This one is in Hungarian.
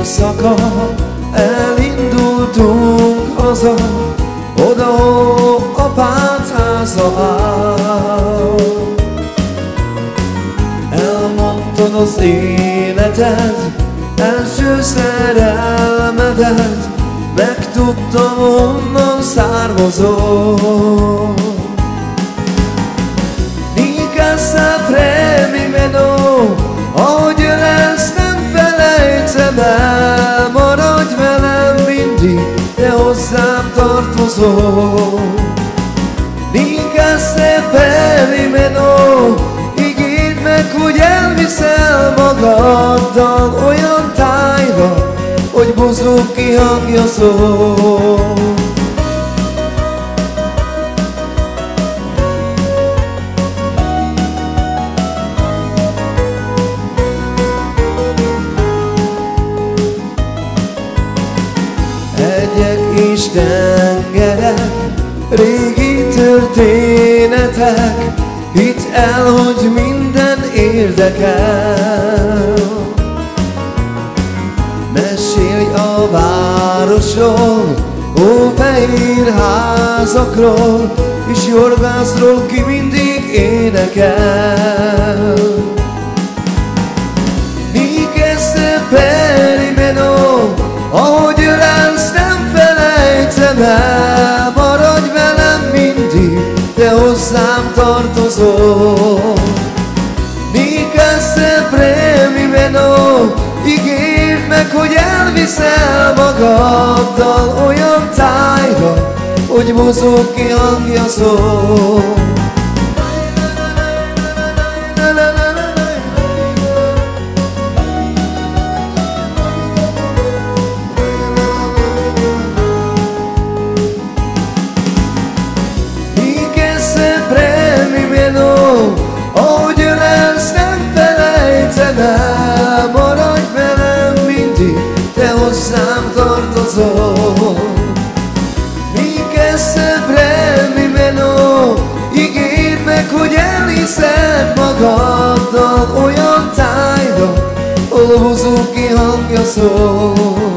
éjszaka elindultunk haza, oda, ahol apád háza áll. Elmondtad az életed, első szerelmedet, megtudtam, honnan származol. Mica sempre mi meno, ahogy lesz, nem felejtsem el. Maradj velem mindig, te hozzám tartozol. Mica sempre mi meno, ígérd meg, hogy elviszel magaddal olyan tájra, hogy Bouzouki hangja szól. Hegyek és tengerek, régi történetek, hidd el, hogy minden érdekel. Mesélj a városról, ófehér házakról, és Jorgászról, ki mindig énekel. Mica sempre meno, ahogy ölelsz, nem felejtsem el. Maradj velem mindig, te hozzám tartozol. Mica sempre meno, ígérd meg, hogy elviszel magaddal olyan tájra, hogy Bouzouki hangja szól. Mica sempre meno, ahogy ölelsz, nem felejtsem el. Maradj velem mindig, te hozzám tartozol. Mica sempre meno, ígérd meg, hogy elviszed magaddal olyan tájra, ahol Bouzouki hangja szól.